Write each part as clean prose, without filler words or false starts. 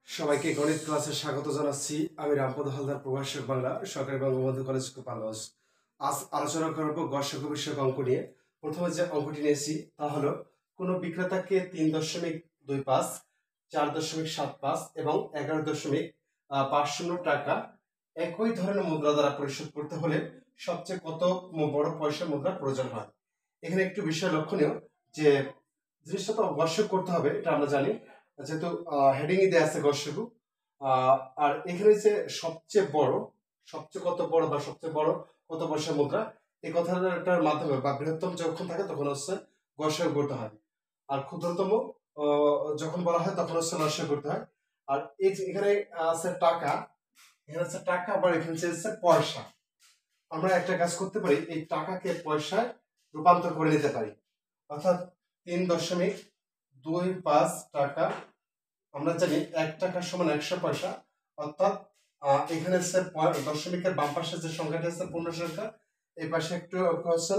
সবাইকে গণিত ক্লাসে স্বাগত জানাচ্ছি। আমি রামপদ হালদার, প্রভাষক বাংলা, সরকারি বঙ্গবন্ধু কলেজ পাঙ্গাস। আজ আলোচনা করব গসক বিষয়ক অঙ্ক নিয়ে। প্রথমে যে অঙ্কটি নিয়েছি তা হলো কোনো বিক্রেতাকে 3.25, 4.75 এবং 11.50 টাকা একই ধরনের মুদ্রা দ্বারা পরিশোধ করতে হলে সবচেয়ে কত বড় পয়সা মুদ্রার প্রয়োজন হয়। এখানে একটু বিষয় লক্ষণীয় যে জিনিসটা তো গসক করতে হবে, এটা আমরা জানি, যেহেতু হেডিং এ দেয়া আছে গসক। আর এখানে যে সবচেয়ে কত বড় বা সবচেয়ে বড় কত পয়সা মুদ্রা, এই কথাটার মাধ্যমে বা বৃহত্তম যখন থাকে তখন হচ্ছে গসক করতে হয়, আর ক্ষুদ্রতম যখন বলা হয় তখন হচ্ছে লসাগু করতে হয়। আর এই যে এখানে আছে টাকা, এখানে আছে টাকা, আবার এখানে হচ্ছে পয়সা। আমরা একটা কাজ করতে পারি, এই টাকাকে পয়সায় রূপান্তর করে নিতে পারি, অর্থাৎ 3.25 টাকা। আমরা জানি 1 টাকা সমান 100 পয়সা, অর্থাৎ এখানে দশমিকের বাম পাশে যে সংখ্যাটি আছে পূর্ণ সংখ্যা, এই পাশে একটু হচ্ছে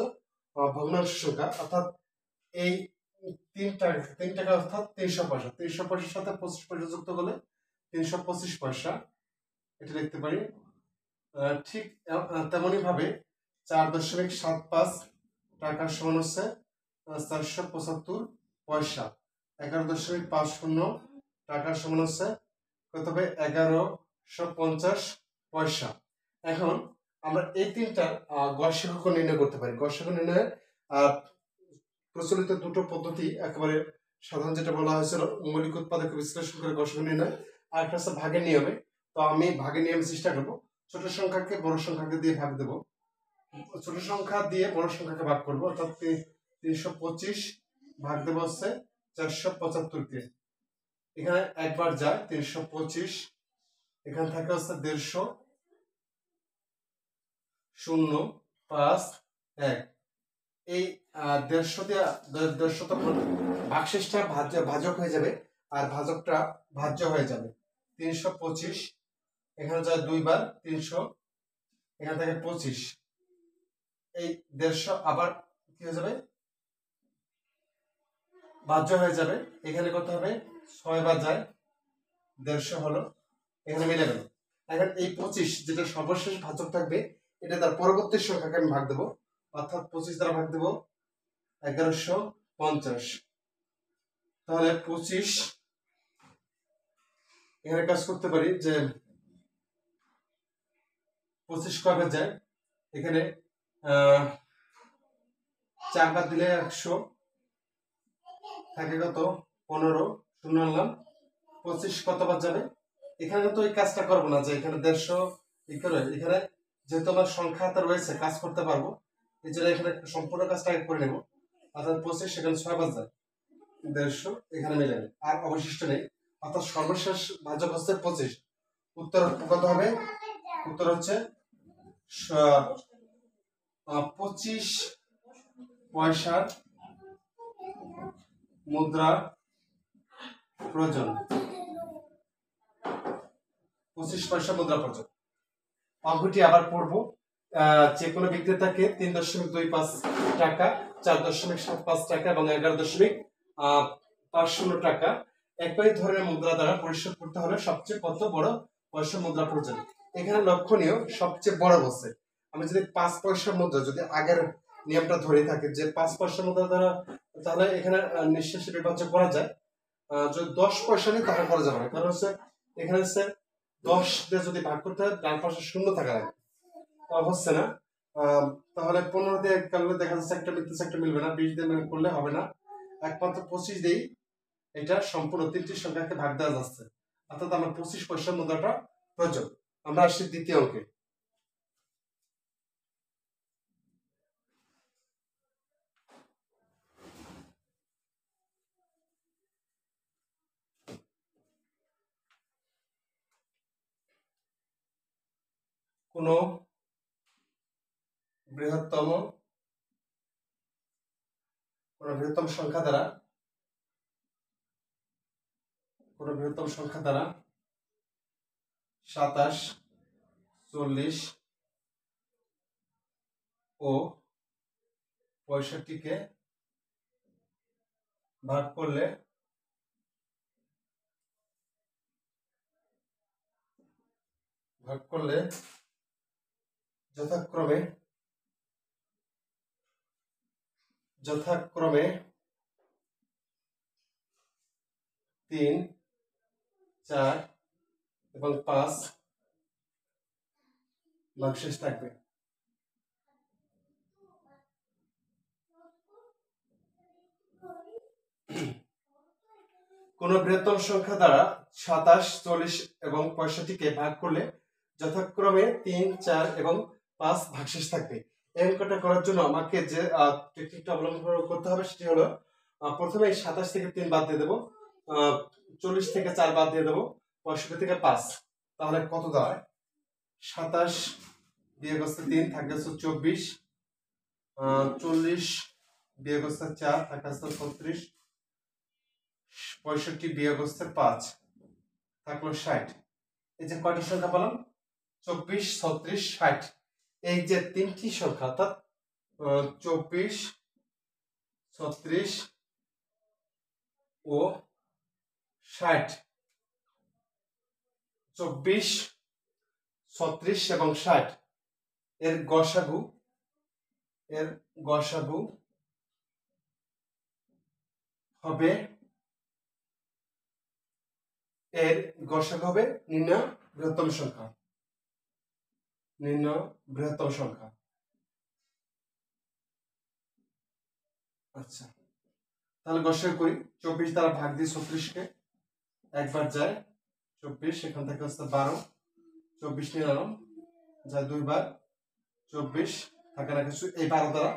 ভগ্নাংশ সংখ্যা, অর্থাৎ এই 3 টাকা অর্থাৎ 300 পয়সা। 300 পয়সার সাথে 25 পয়সা যুক্ত করলে 325 পয়সা, এটা লিখতে পারি। ঠিক তেমনি ভাবে 4.75 টাকা সমান হচ্ছে 475 পয়সা। 11.50 টাকা সমান হচ্ছে কত হবে 1150 পয়সা। এখন আমরা এই তিনটা গসক নির্ণয় করতে পারি। গসক নির্ণয়ের প্রচলিত দুটো পদ্ধতি, একেবারে সাধারণ যেটা বলা হয়েছিল মৌলিক উৎপাদক বিশ্লেষণ করে গসক নির্ণয়, আর একটা হচ্ছে ভাগের নিয়মে। তো আমি ভাগের নিয়মে চেষ্টা করবো। ছোট সংখ্যাকে বড় সংখ্যাকে দিয়ে ভাগ দেব, ছোট সংখ্যা দিয়ে বড় সংখ্যাকে ভাগ করবো, অর্থাৎ 325 ভাগ দেবো হচ্ছে 475 কে। এখানে একবার যায় 325, এখানে থাকে হচ্ছে 150, 0, 5, 1। এই 150 দিয়ে 150 তখন ভাগশেষটা ভাজক হয়ে যাবে, আর ভাজকটা ভাজ্য হয়ে যাবে। 325 এখানে যায় 2 বার 300, এখানে থাকে 25। এই 150 আবার কি হয়ে যাবে, ভাজ্য হয়ে যাবে। এখানে কত হবে 6 বার যায় 150 হলো, এখানে মিলে গেল। এখন এই 25 যেটা সর্বশেষ ভাজক থাকবে, এটা তার পরবর্তী সংখ্যাকে আমি ভাগ দেবো, অর্থাৎ 25 দ্বারা ভাগ দেবো 1150। তাহলে 25 এখানে কাজ করতে পারি যে 25 কবে যায়, এখানে 4 বার দিলে 100 থাকে, কত 15, 0 আনলাম, 25 কতবার যাবে। এখানে তো এই কাজটা করবো না যে এখানে 150 এখানে যেহেতু আমার সংখ্যা হাতে রয়েছে, কাজ করতে পারবো, এই জন্য এখানে সম্পূর্ণ কাজটা আগে করে নেব। অর্থাৎ 25 সেখানে 6 বার যায় 150, এখানে মিলে যাবে, আর অবশিষ্ট নেই। অর্থাৎ সর্বশেষ ভাজক হচ্ছে 25। উত্তর কত হবে? উত্তর হচ্ছে 25 পয়সার মুদ্রা প্রয়োজন। 25 পয়সা মুদ্রা প্রয়োজন। অঙ্কটি আবার পড়ব। যে কোনো বিক্রেতাকে 3.25 টাকা, 4.75 টাকা এবং 11.50 টাকা একই ধরনের মুদ্রা দ্বারা পরিশোধ করতে হলে সবচেয়ে কত বড় পয়সা মুদ্রা প্রয়োজন। এখানে লক্ষণীয় সবচেয়ে বড় বলছে। আমি যদি 5 পয়সা মুদ্রা, যদি আগের নিয়মটা ধরে থাকে যে 5 পয়সা মুদ্রা দ্বারা, তাহলে এখানে নিঃশেষে বিভাজ্য করা যায়। যদি 10 পয়সা নেই তাহলে করা যাবে না, কারণ হচ্ছে এখানে হচ্ছে 10 দিয়ে যদি ভাগ করতে হয় ডান পাশে শূন্য থাকা লাগে, হচ্ছে না। তাহলে 15 দিয়ে করলে দেখা যাচ্ছে একটা মিলতেছে একটা মিলবে না, 20 দিয়ে করলে হবে না, একমাত্র 25 দিয়েই এটা সম্পূর্ণ তিনটি সংখ্যাকে ভাগ দেওয়া যাচ্ছে, অর্থাৎ আমার 25 পয়সা মুদ্রাটা প্রয়োজন। আমরা আসছি দ্বিতীয় অঙ্কে। কোন বৃহত্তম সংখ্যা দ্বারা 27, 40 ও 65 কে ভাগ করলে ভাগ করলে যথাক্রমে 3, 4 এবং 5 ভাগশেষ থাকবে। কোন বৃহত্তম সংখ্যা দ্বারা 27, 40 এবং 65 ভাগ করলে যথাক্রমে 3, 4 এবং 5 ভাগশেষ থাকবে। এই অঙ্কটা করার জন্য আমাকে যে টেকনিকটা অবলম্বন করতে হবে সেটি হলো প্রথমে 27 থেকে 3 বাদ দিয়ে দেবো, 40 থেকে 4 বাদ দিয়ে দেবো, 65 থেকে 5, তাহলে কত দাঁড়ায়? 27 বিয়োগ 3 থাকে 24, 40 বিয়োগ 4 থাকে 36, 65 বিয়োগ 5 থাকলো 60। এই যে কয়টা সংখ্যা পেলাম? 24, 36, 60। এই যে তিনটি সংখ্যা অর্থাৎ 24, 36 ও 60, 24, 36 এবং 60 এর গসাগু হবে নির্ণয় বৃহত্তম সংখ্যা। আচ্ছা, তাহলে গসাগু করি। 24 দ্বারা ভাগ দিই 36 কে, একবার যায় 24, এখান থেকে হচ্ছে 12, 24 নিয়ে নিলাম, যায় 2 বার 24, থাকে না কিছু। এই 12 দ্বারা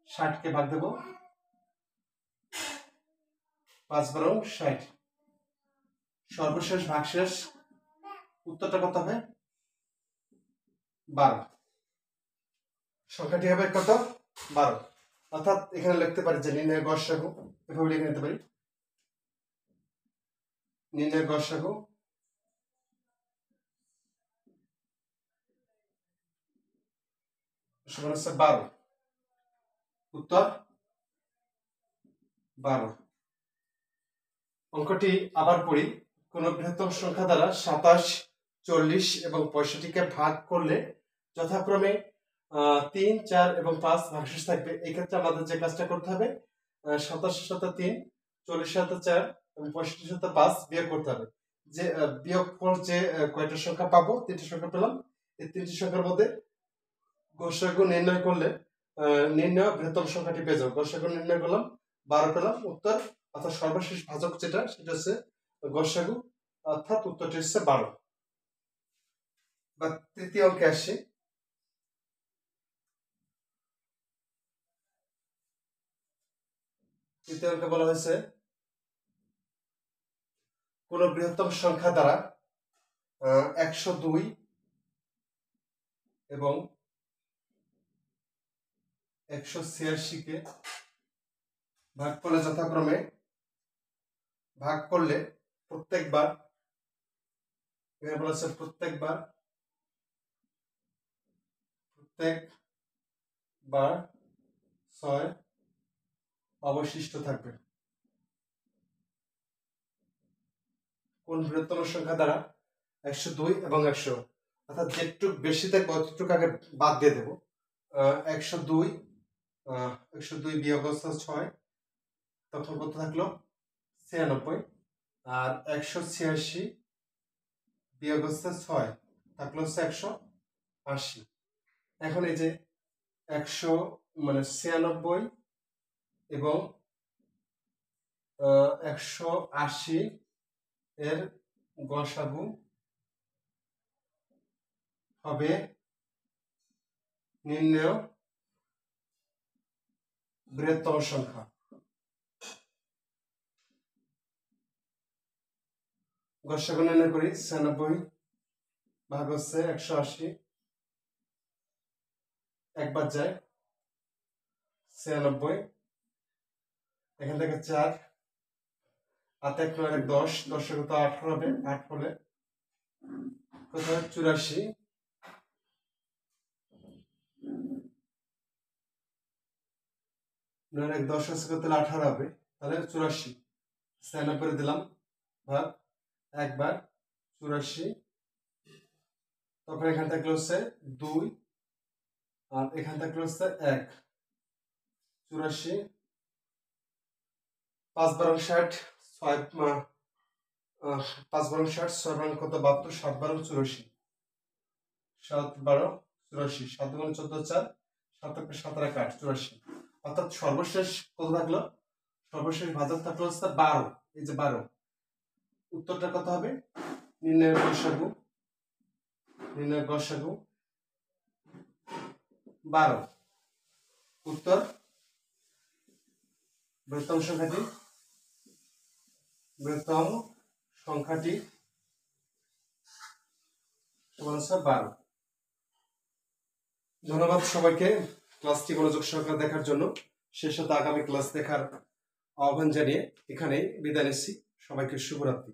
60 কে ভাগ দেব, 5 12 60। সর্বশেষ ভাগশেষ উত্তরটা কত হবে? 12। সংখ্যাটি হবে কত? 12। অর্থাৎ এখানে লিখতে পারি যে নির্ণয় গসাগু, এভাবে লিখে নিতে পারি, নির্ণয় গসাগু সমান হচ্ছে 12। উত্তর 12। অঙ্কটি আবার পড়ি। কোন বৃহত্তম সংখ্যা দ্বারা 27, 40 এবং 65 ভাগ করলে যথাক্রমে 3, 4 এবং 5 ভাগশেষ থাকবে। এই ক্ষেত্রে আমাদের যে কাজটা করতে হবে, 27 সাথে 3, 40 সাথে 4 এবং 65 সাথে 5 বিয়োগ করতে হবে। যে বিয়োগফল যে কয়টা সংখ্যা পাবো, 3টি সংখ্যা পেলাম, এই 3টি সংখ্যার মধ্যে গসাগু নির্ণয় করলে নির্ণয় বৃহত্তম সংখ্যাটি পেয়ে যাবো। গসাগু নির্ণয় করলাম, 12 পেলাম। উত্তর অর্থাৎ সর্বশেষ ভাজক যেটা, সেটা হচ্ছে গসাগু, অর্থাৎ উত্তরটি হচ্ছে 12। বা তৃতীয় অঙ্কে আসছি। তৃতীয় অঙ্কে বলা হয়েছে কোন বৃহত্তম সংখ্যা দ্বারা 102 এবং 186 কে ভাগ করলে যথাক্রমে প্রত্যেকবার, এখানে বলা হচ্ছে প্রত্যেকবার 6 অবশিষ্ট থাকবে। কোন বৃহত্তম সংখ্যা দ্বারা 102 এবং 100, অর্থাৎ যেটুক বেশি থাকবে অতটুকু আগে বাদ দিয়ে দেবো। 102 বিয়োগ 6, তখন কত থাকলো? 96। আর 186 বিয়োগ 6 থাকলো 180। এখন এই যে 96 এবং 180 এর গসাগু হবে নির্ণয় বৃহত্তম সংখ্যা। গসাগু নির্ণয় করি। 96 ভাগ হচ্ছে 180, একবার যায় 96, এখান থেকে 4, 8 1 9 10, 10 কত 18 হবে, 8 হলে কত হয়? 84। 9 1 10 আছে কত? 18 হবে, তাহলে 84। 96 দিলাম, ভাগ একবার 84, তখন এখান থাকলে হচ্ছে 2 আর এখান থাকলে হচ্ছে 1 84 5 12 60 6 5 12 60 6 12 কত 72 7 12 84 7 12 84 7 12 14 4 7 17 8 84 অর্থাৎ সর্বশেষ কত থাকলো সর্বশেষ ভাজক থাকলো হচ্ছে 12 এই যে 12 উত্তরটা কত হবে নির্ণয়ের গসাগু 12 উত্তর বৃহত্তম সংখ্যাটি সমান হচ্ছে 12। ধন্যবাদ সবাইকে ক্লাসটি মনোযোগ সহকারে দেখার জন্য। সেই সাথে আগামী ক্লাস দেখার আহ্বান জানিয়ে এখানেই বিদায় নিচ্ছি। সবাইকে শুভরাত্রি।